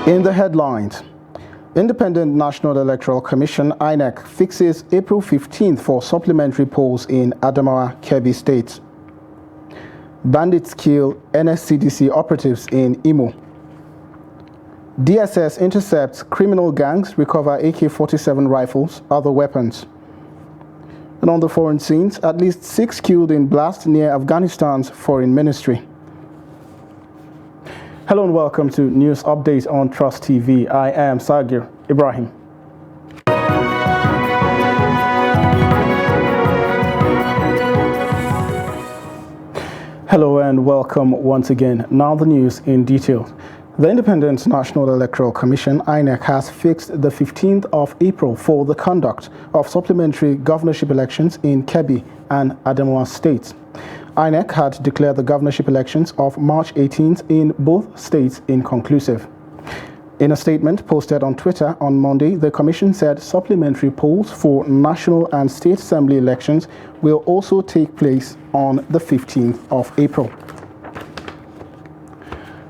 In the headlines, Independent National Electoral Commission (INEC) fixes April 15th for supplementary polls in Adamawa, Kebbi State. Bandits kill NSCDC operatives in Imo. DSS intercepts criminal gangs, recover AK-47 rifles, other weapons. And on the foreign scenes, at least 6 killed in blast near Afghanistan's foreign ministry. Hello and welcome to News Update on Trust TV. I am Sagir Ibrahim. Hello and welcome once again. Now the news in detail. The Independent National Electoral Commission (INEC) has fixed the 15th of April for the conduct of supplementary governorship elections in Kebbi and Adamawa states. INEC had declared the governorship elections of March 18th in both states inconclusive. In a statement posted on Twitter on Monday, the Commission said supplementary polls for national and state assembly elections will also take place on the 15th of April.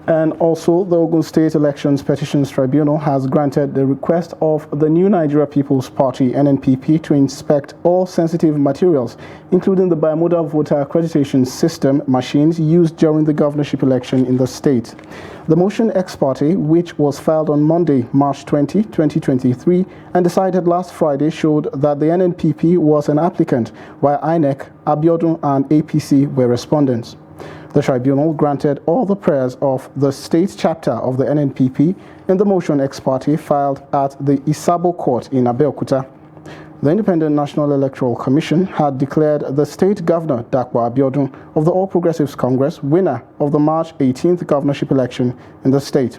And also, the Ogun State Elections Petitions Tribunal has granted the request of the New Nigeria People's Party (NNPP) to inspect all sensitive materials, including the bimodal voter accreditation system machines used during the governorship election in the state. The motion ex parte, which was filed on Monday, March 20, 2023, and decided last Friday, showed that the NNPP was an applicant, while INEC, Abiodun, and APC were respondents. The tribunal granted all the prayers of the state chapter of the NNPP in the motion ex parte filed at the Isabo Court in Abeokuta. The Independent National Electoral Commission had declared the state governor, Dakwa Abiodun, of the All Progressives Congress, winner of the March 18th governorship election in the state.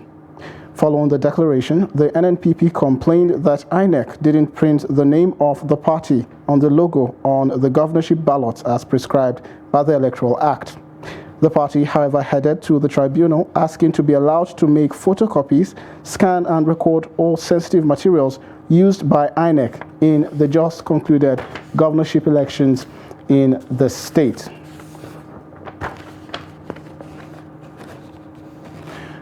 Following the declaration, the NNPP complained that INEC didn't print the name of the party on the logo on the governorship ballots as prescribed by the Electoral Act. The party, however, headed to the tribunal asking to be allowed to make photocopies, scan and record all sensitive materials used by INEC in the just concluded governorship elections in the state.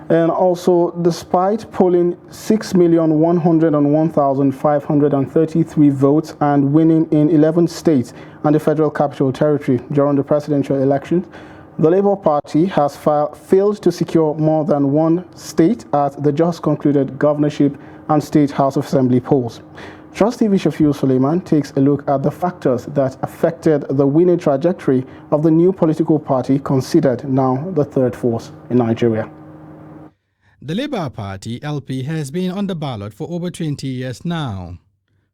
And also, despite polling 6,101,533 votes and winning in 11 states and the Federal Capital Territory during the presidential elections, the Labour Party has failed to secure more than one state at the just concluded governorship and state House of Assembly polls. Trust TV Shafiu Suleiman takes a look at the factors that affected the winning trajectory of the new political party, considered now the third force in Nigeria. The Labour Party, LP, has been on the ballot for over 20 years now,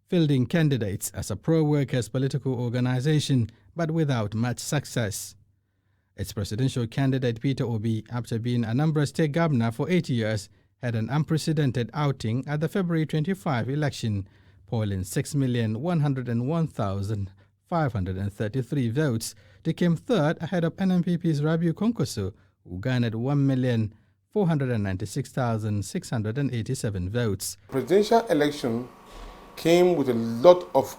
fielding candidates as a pro-workers political organization, but without much success. Its presidential candidate, Peter Obi, after being Anambra State Governor for 8 years, had an unprecedented outing at the February 25 election, polling 6,101,533 votes to came third ahead of NNPP's Rabiu Kwankwaso, who garnered 1,496,687 votes. Presidential election came with a lot of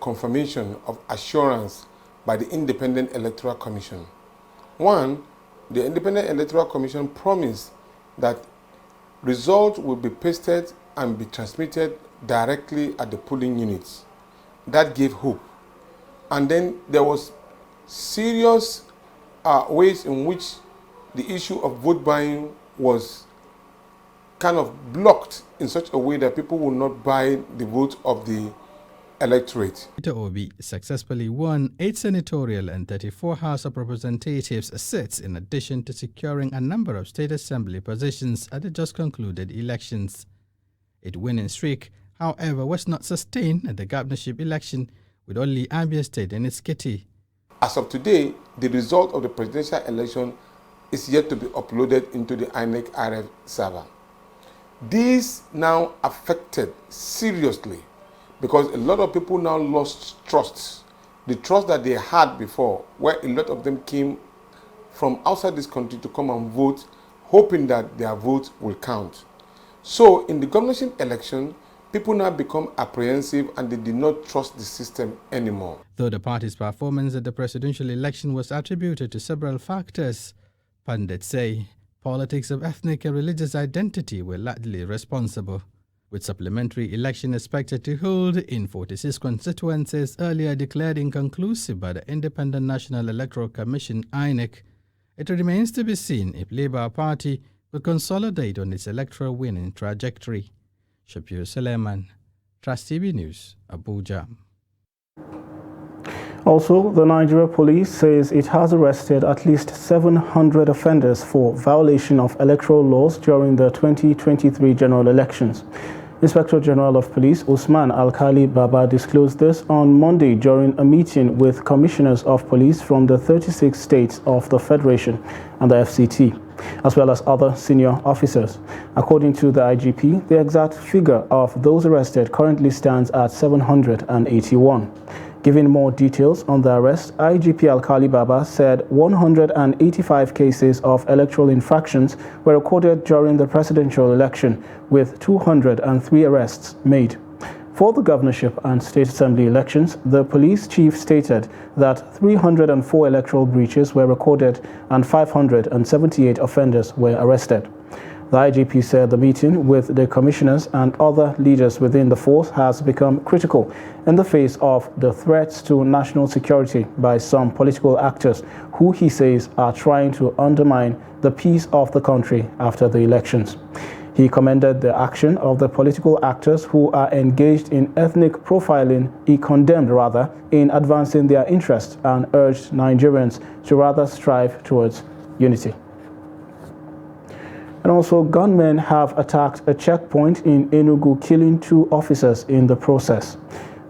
confirmation of assurance by the Independent Electoral Commission. One, the Independent Electoral Commission promised that results will be pasted and be transmitted directly at the polling units. That gave hope. And then there was serious ways in which the issue of vote buying was kind of blocked in such a way that people will not buy the vote of the electorate. Peter Obi successfully won 8 senatorial and 34 House of Representatives seats, in addition to securing a number of state assembly positions at the just concluded elections. Its winning streak, however, was not sustained at the governorship election, with only Abia State in its kitty. As of today, the result of the presidential election is yet to be uploaded into the INEC RF server. This now affected seriously, because a lot of people now lost trust. The trust that they had before, where a lot of them came from outside this country to come and vote, hoping that their vote will count. So in the governorship election, people now become apprehensive and they did not trust the system anymore. Though the party's performance at the presidential election was attributed to several factors, pundits say politics of ethnic and religious identity were largely responsible. With supplementary election expected to hold in 46 constituencies earlier declared inconclusive by the Independent National Electoral Commission (INEC), it remains to be seen if Labour Party could consolidate on its electoral winning trajectory. Shapir Suleiman, Trust TV News, Abuja. Also, the Nigeria Police says it has arrested at least 700 offenders for violation of electoral laws during the 2023 general elections. Inspector General of Police Usman Alkali Baba disclosed this on Monday during a meeting with commissioners of police from the 36 states of the Federation and the FCT, as well as other senior officers. According to the IGP, the exact figure of those arrested currently stands at 781. Giving more details on the arrest, IGP Alkali Baba said 185 cases of electoral infractions were recorded during the presidential election, with 203 arrests made. For the governorship and state assembly elections, the police chief stated that 304 electoral breaches were recorded and 578 offenders were arrested. The IGP said the meeting with the commissioners and other leaders within the force has become critical in the face of the threats to national security by some political actors who he says are trying to undermine the peace of the country after the elections. He commended the action of the political actors who are engaged in ethnic profiling, in advancing their interests, and urged Nigerians to rather strive towards unity. And also, gunmen have attacked a checkpoint in Enugu, killing 2 officers in the process.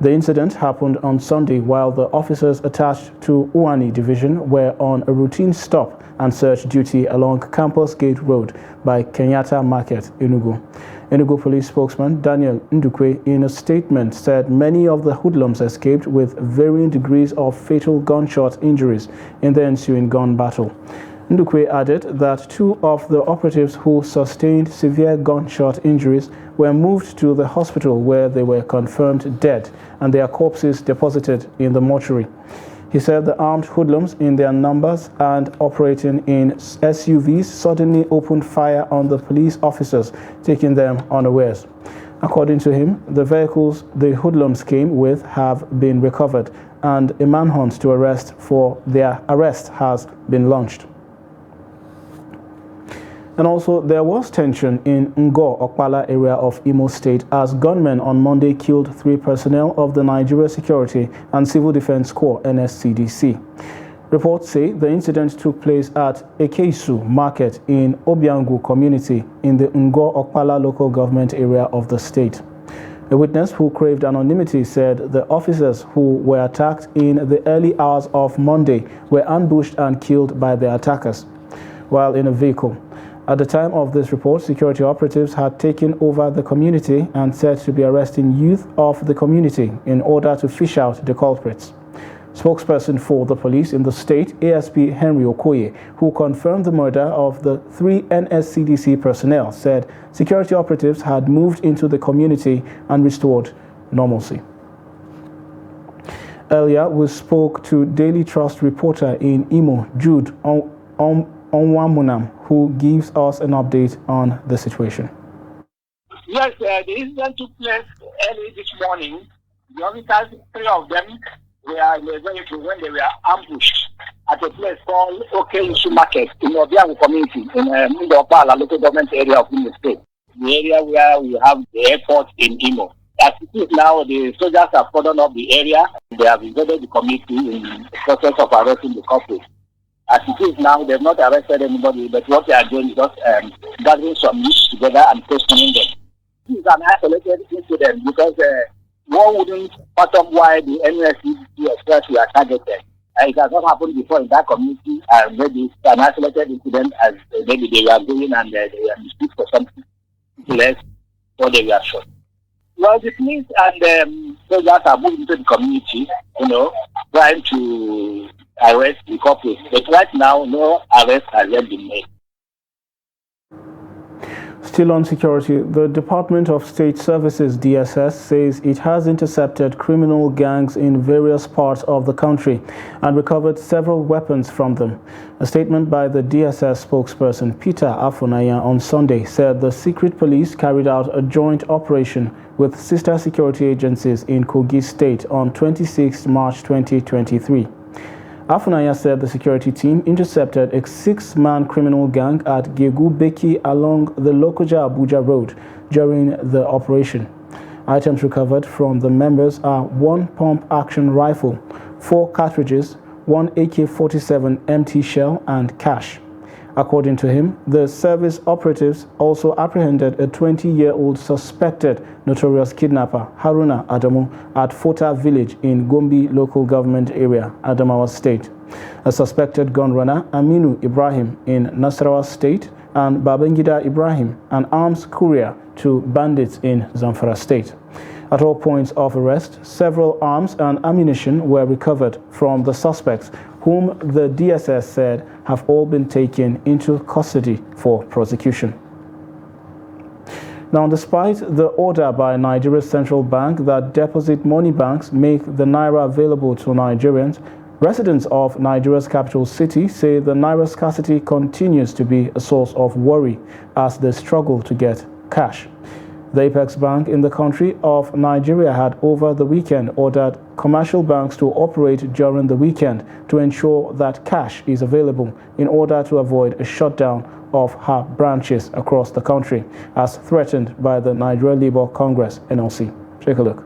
The incident happened on Sunday while the officers attached to Uwani Division were on a routine stop and search duty along Campus Gate Road by Kenyatta Market, Enugu. Enugu Police spokesman Daniel Ndukwe, in a statement, said many of the hoodlums escaped with varying degrees of fatal gunshot injuries in the ensuing gun battle. Ndukwe added that 2 of the operatives who sustained severe gunshot injuries were moved to the hospital where they were confirmed dead and their corpses deposited in the mortuary. He said the armed hoodlums in their numbers and operating in SUVs suddenly opened fire on the police officers, taking them unawares. According to him, the vehicles the hoodlums came with have been recovered and a manhunt to arrest for their arrest has been launched. And also, there was tension in Ngo Okpala area of Imo State as gunmen on Monday killed 3 personnel of the Nigeria Security and Civil Defense Corps (NSCDC). Reports say the incident took place at Ekeisu Market in Obiangu community in the Ngo Okpala local government area of the state. A witness who craved anonymity said the officers who were attacked in the early hours of Monday were ambushed and killed by the attackers while in a vehicle. At the time of this report, security operatives had taken over the community and said to be arresting youth of the community in order to fish out the culprits. Spokesperson for the police in the state, ASP Henry Okoye, who confirmed the murder of the 3 NSCDC personnel, said security operatives had moved into the community and restored normalcy. Earlier, we spoke to Daily Trust reporter in Imo, Jude Onwamunam, who gives us an update on the situation. Yes, the incident took place early this morning. The officers, 3 of them, were in a vehicle when they were ambushed at a place called Okeisu Market in the Obiangu community in the Okpala local government area of Imo State, the area where we have the airport in Imo. As it is now, the soldiers have cordoned up the area. They have invaded the community in the process of arresting the culprits. As it is now, they have not arrested anybody, but what they are doing is just gathering some youths together and questioning them. This is an isolated incident because one wouldn't fathom why the NSCDC express were targeted. It has not happened before in that community, and maybe it's an isolated incident as maybe they were going and they were mistook for something less, or they were shot. Well, the police and soldiers are moving into the community, trying to arrest the culprits. But right now, no arrest has yet been made. Still on security, the Department of State Services (DSS) says it has intercepted criminal gangs in various parts of the country and recovered several weapons from them. A statement by the DSS spokesperson Peter Afunanya on Sunday said the secret police carried out a joint operation with sister security agencies in Kogi State on 26 March 2023. Afunanya said the security team intercepted a 6-man criminal gang at Gegu Beki along the Lokoja-Abuja road during the operation. Items recovered from the members are 1 pump-action rifle, 4 cartridges, 1 AK-47 empty shell, and cash. According to him, the service operatives also apprehended a 20-year-old suspected notorious kidnapper, Haruna Adamu, at Fota village in Gombe local government area, Adamawa State. A suspected gun runner, Aminu Ibrahim, in Nasarawa State, and Babangida Ibrahim, an arms courier to bandits in Zamfara State. At all points of arrest, several arms and ammunition were recovered from the suspects, whom the DSS said have all been taken into custody for prosecution. Now, despite the order by Nigeria's central bank that deposit money banks make the naira available to Nigerians, residents of Nigeria's capital city say the naira scarcity continues to be a source of worry as they struggle to get cash. The Apex Bank in the country of Nigeria had over the weekend ordered commercial banks to operate during the weekend to ensure that cash is available in order to avoid a shutdown of her branches across the country, as threatened by the Nigeria Labour Congress, NLC. Take a look.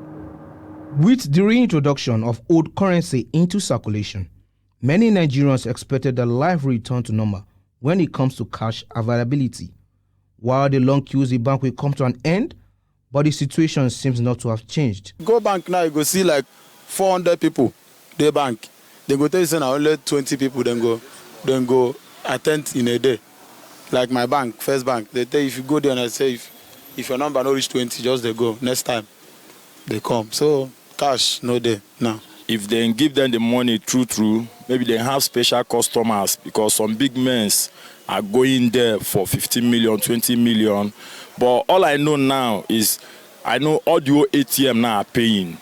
With the reintroduction of old currency into circulation, many Nigerians expected a life return to normal when it comes to cash availability. While the long queues in bank will come to an end, but the situation seems not to have changed. Go bank now, you go see like 400 people, they bank. They go tell you say only 20 people then go attend in a day. Like my bank, First Bank, they tell you if you go there and I say if your number not reach 20, just they go. Next time, they come. So cash, no day now. If they give them the money true, maybe they have special customers because some big men are going there for 15 million, 20 million. But all I know now is I know all the ATM now are paying.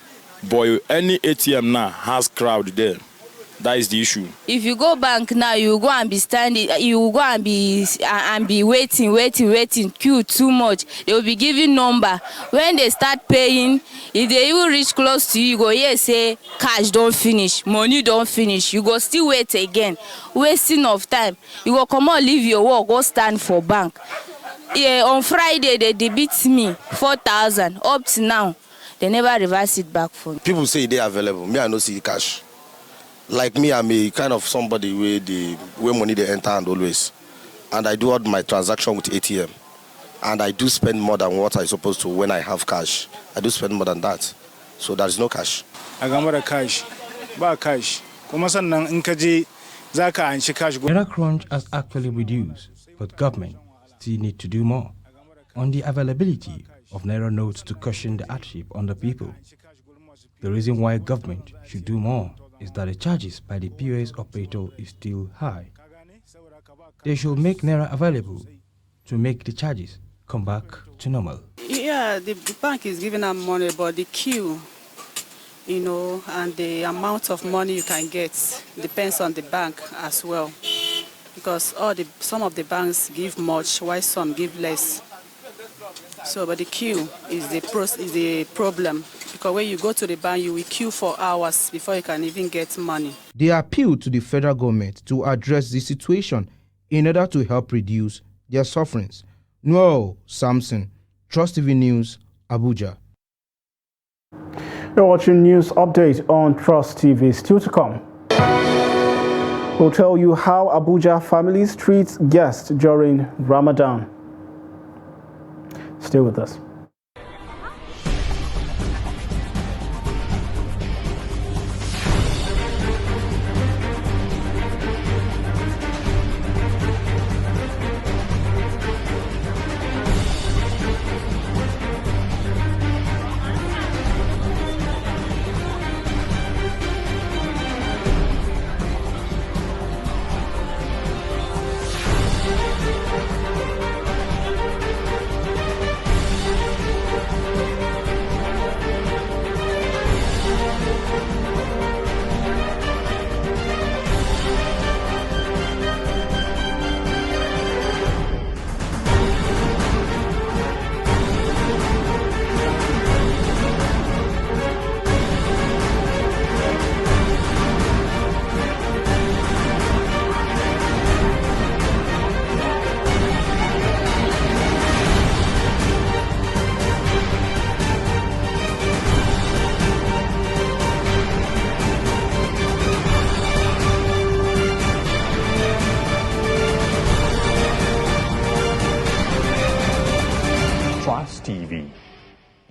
But any ATM now has crowd there. That is the issue. If you go bank now, you go and be standing, you go and be waiting, queue too much. They will be giving number. When they start paying, if they even reach close to you, you go here say cash don't finish, money don't finish. You go still wait again, wasting of time. You go come on, leave your work, go stand for bank. Yeah, on Friday they debit me 4,000 up to now. They never reverse it back for me. People say they are available. Me, I don't see cash. Like me, I'm a kind of somebody where money they enter and always. And I do all my transaction with ATM. And I do spend more than what I'm supposed to when I have cash. I do spend more than that. So there is no cash. I got more cash. But cash. Naira crunch has actually reduced, but government still need to do more on the availability of Naira notes to cushion the hardship on the people. The reason why government should do more is that the charges by the POS operator is still high. They should make Naira available to make the charges come back to normal. Yeah, the bank is giving them money, but the queue, and the amount of money you can get depends on the bank as well. Because some of the banks give much, while some give less. So, but the queue is the problem. Because when you go to the bank, you will queue for hours before you can even get money. They appeal to the federal government to address the situation in order to help reduce their sufferings. Noel Samson, Trust TV News, Abuja. You're watching News Update on Trust TV. Still to come, we'll tell you how Abuja families treat guests during Ramadan. Stay with us.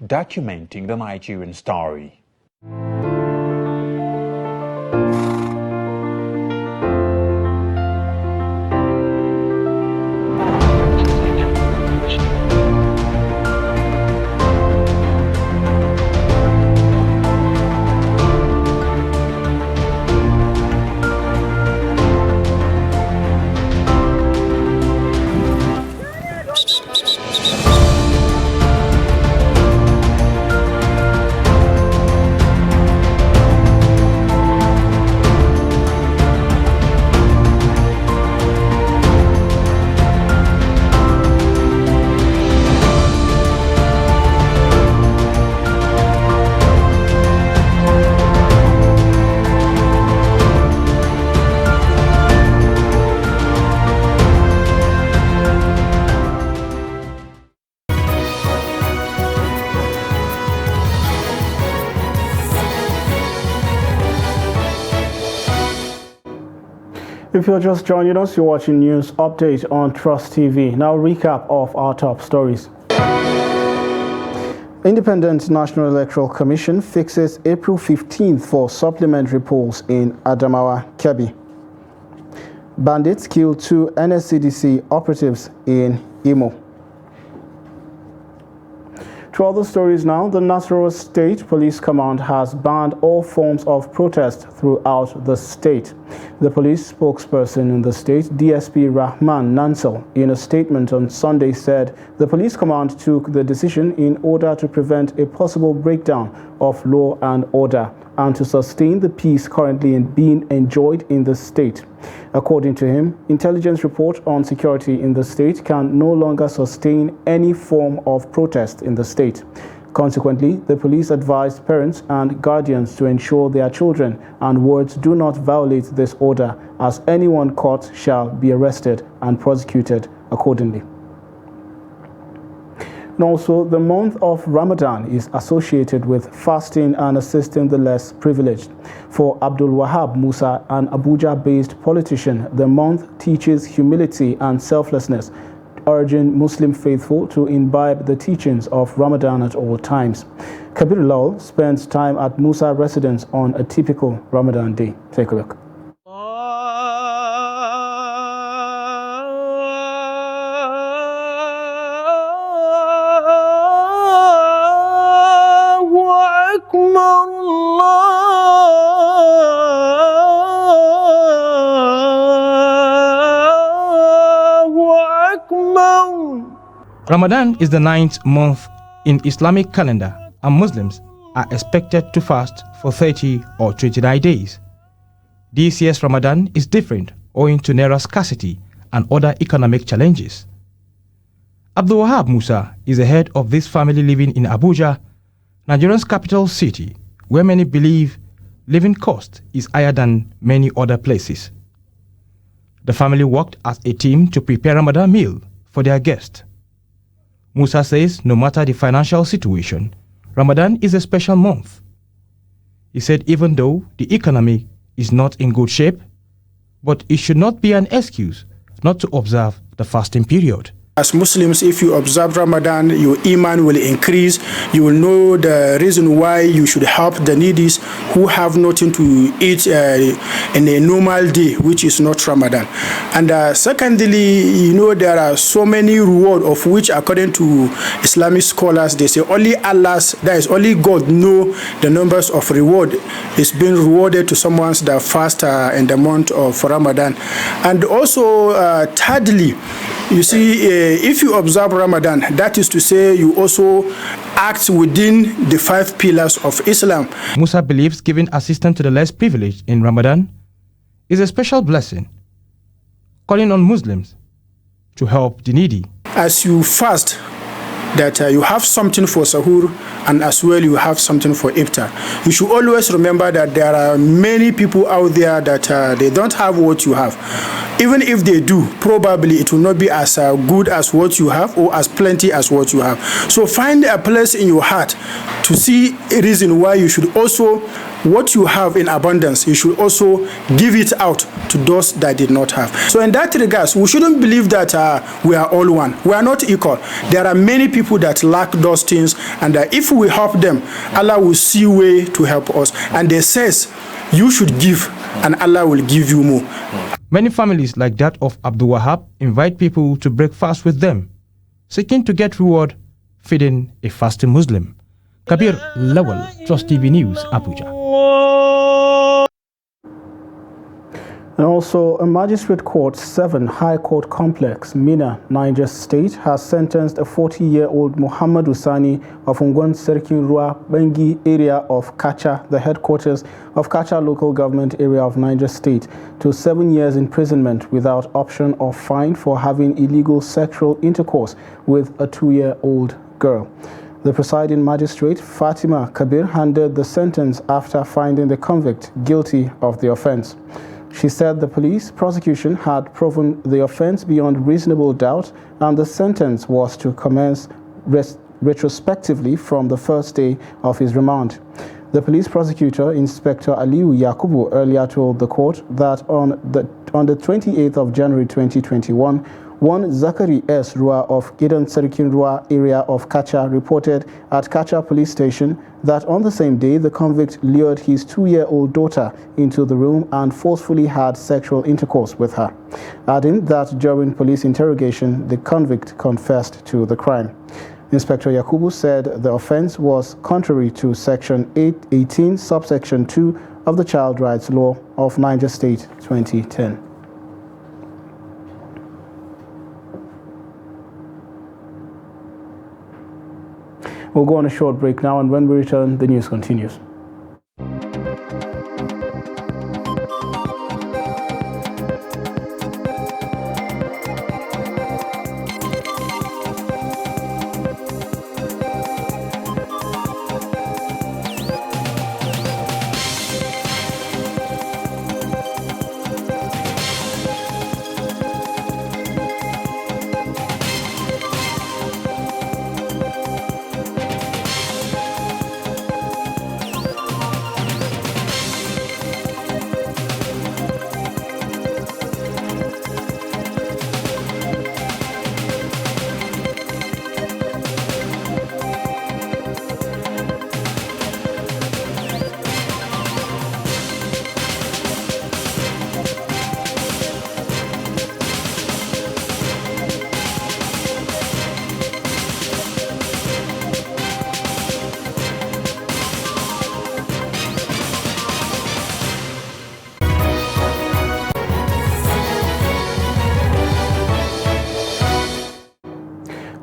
documenting the Nigerian story. If you're just joining us, you're watching News Update on Trust TV. Now, recap of our top stories. Independent National Electoral Commission fixes April 15th for supplementary polls in Adamawa, Kebbi. Bandits kill 2 NSCDC operatives in Imo. To other stories now, the Nasarawa State Police Command has banned all forms of protest throughout the state. The police spokesperson in the state, DSP Rahman Nansel, in a statement on Sunday said the police command took the decision in order to prevent a possible breakdown of law and order and to sustain the peace currently being enjoyed in the state. According to him, intelligence report on security in the state can no longer sustain any form of protest in the state. Consequently, the police advised parents and guardians to ensure their children and wards do not violate this order, as anyone caught shall be arrested and prosecuted accordingly. And also, the month of Ramadan is associated with fasting and assisting the less privileged. For Abdul Wahab Musa, an Abuja-based politician, the month teaches humility and selflessness, urging Muslim faithful to imbibe the teachings of Ramadan at all times. Kabir Lawal spends time at Musa residence on a typical Ramadan day. Take a look. Ramadan is the 9th month in Islamic calendar, and Muslims are expected to fast for 30 or 29 days. This year's Ramadan is different owing to naira scarcity and other economic challenges. Abdul Wahab Musa is the head of this family living in Abuja, Nigeria's capital city, where many believe living cost is higher than many other places. The family worked as a team to prepare Ramadan meal for their guests. Musa says no matter the financial situation, Ramadan is a special month. He said even though the economy is not in good shape, but it should not be an excuse not to observe the fasting period. As Muslims, if you observe Ramadan, your iman will increase. You will know the reason why you should help the needy who have nothing to eat in a normal day, which is not Ramadan. And secondly, you know, there are so many rewards of which, according to Islamic scholars, they say only Allah's, that is only God know the numbers of reward is being rewarded to someone that fast in the month of Ramadan. And also, thirdly, you see, if you observe Ramadan, that is to say you also act within the 5 pillars of Islam. Musa believes giving assistance to the less privileged in Ramadan is a special blessing, calling on Muslims to help the needy. As you fast, that you have something for sahur, and as well you have something for iftar. You should always remember that there are many people out there that they don't have what you have. Even if they do, probably it will not be as good as what you have or as plenty as what you have. So find a place in your heart to see a reason why you should also what you have in abundance, you should also give it out to those that did not have. So in that regards, we shouldn't believe that we are all one. We are not equal. There are many people that lack those things, and if we help them, Allah will see a way to help us. And they says, you should give, and Allah will give you more. Many families like that of Abdul Wahab invite people to break fast with them, seeking to get reward feeding a fasting Muslim. Kabir Lawal, Trust TV News, Abuja. And also, a magistrate court 7 High Court complex, Mina, Niger State, has sentenced a 40-year-old Muhammad Usani of Ungwan Serkin Rua Bengi area of Kacha, the headquarters of Kacha local government area of Niger State, to 7 years imprisonment without option of fine for having illegal sexual intercourse with a 2-year-old girl. The presiding magistrate, Fatima Kabir, handed the sentence after finding the convict guilty of the offense. She said the police prosecution had proven the offense beyond reasonable doubt, and the sentence was to commence retrospectively from the first day of his remand. The police prosecutor, Inspector Aliu Yakubu, earlier told the court that on the 28th of January 2021, one Zakari S. Rua of Gidan Serikin Rua area of Kacha reported at Kacha police station that on the same day the convict lured his 2-year-old daughter into the room and forcefully had sexual intercourse with her, adding that during police interrogation the convict confessed to the crime. Inspector Yakubu said the offense was contrary to Section 818, subsection 2 of the Child Rights Law of Niger State 2010. We'll go on a short break now, and when we return, the news continues.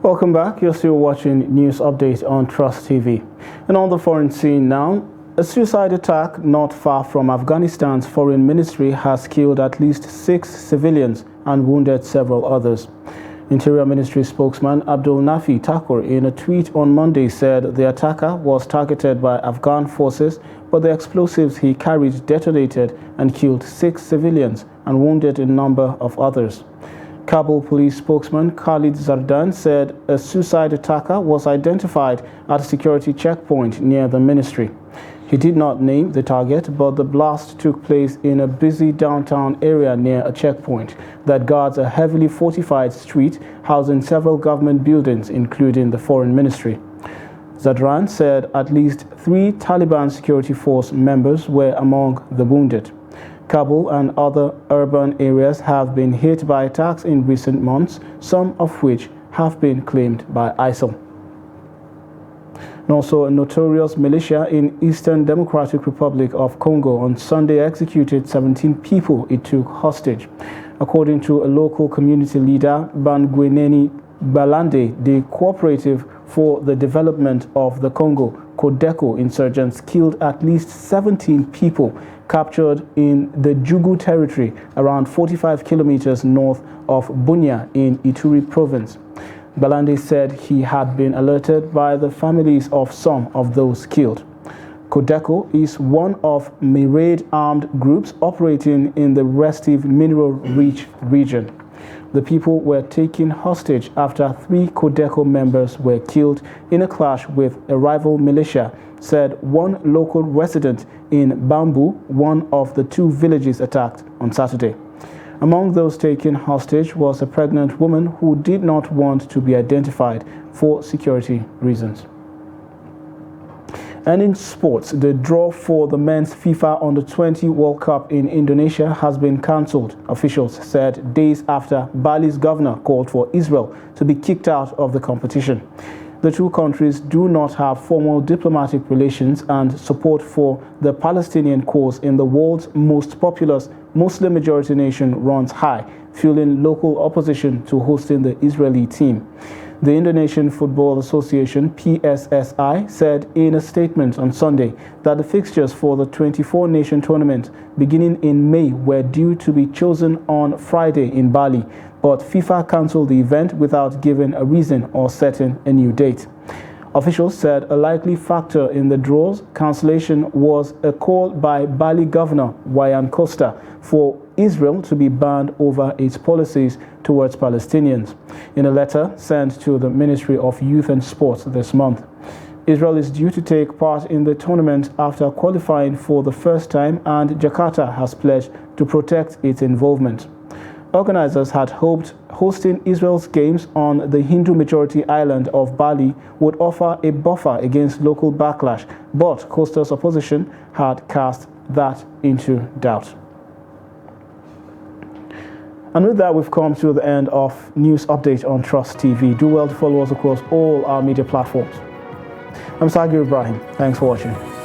Welcome back. You're still watching News Update on Trust TV. And on the foreign scene now, a suicide attack not far from Afghanistan's foreign ministry has killed at least 6 civilians and wounded several others. Interior Ministry spokesman Abdul Nafi Thakur in a tweet on Monday said the attacker was targeted by Afghan forces, but the explosives he carried detonated and killed 6 civilians and wounded a number of others. Kabul police spokesman Khalid Zardan said a suicide attacker was identified at a security checkpoint near the ministry. He did not name the target, but the blast took place in a busy downtown area near a checkpoint that guards a heavily fortified street housing several government buildings, including the foreign ministry. Zadran said at least 3 Taliban security force members were among the wounded. Kabul and other urban areas have been hit by attacks in recent months, some of which have been claimed by ISIL. And also, a notorious militia in Eastern Democratic Republic of Congo on Sunday executed 17 people it took hostage. According to a local community leader, Bangweneni Balande, the Cooperative for the Development of the Congo, Codeco insurgents killed at least 17 people captured in the Jugu territory around 45 kilometers north of Bunia in Ituri province. Balande said he had been alerted by the families of some of those killed. Codeco is one of myriad armed groups operating in the restive mineral-rich region. The people were taken hostage after 3 Codeco members were killed in a clash with a rival militia, said one local resident in Bamboo, one of the 2 villages attacked on Saturday. Among those taken hostage was a pregnant woman who did not want to be identified for security reasons. And in sports, the draw for the men's FIFA Under-20 World Cup in Indonesia has been cancelled, officials said days after Bali's governor called for Israel to be kicked out of the competition. The 2 countries do not have formal diplomatic relations, and support for the Palestinian cause in the world's most populous Muslim-majority nation runs high, fueling local opposition to hosting the Israeli team. The Indonesian Football Association, PSSI, said in a statement on Sunday that the fixtures for the 24-nation tournament beginning in May were due to be chosen on Friday in Bali, but FIFA cancelled the event without giving a reason or setting a new date. Officials said a likely factor in the draw's cancellation was a call by Bali Governor Wayan Koster for Israel to be banned over its policies towards Palestinians. In a letter sent to the Ministry of Youth and Sports this month, Israel is due to take part in the tournament after qualifying for the first time, and Jakarta has pledged to protect its involvement. Organizers had hoped hosting Israel's games on the Hindu-majority island of Bali would offer a buffer against local backlash, but Costa's opposition had cast that into doubt. And with that, we've come to the end of News Update on Trust TV. Do well to follow us across all our media platforms. I'm Sagir Ibrahim. Thanks for watching.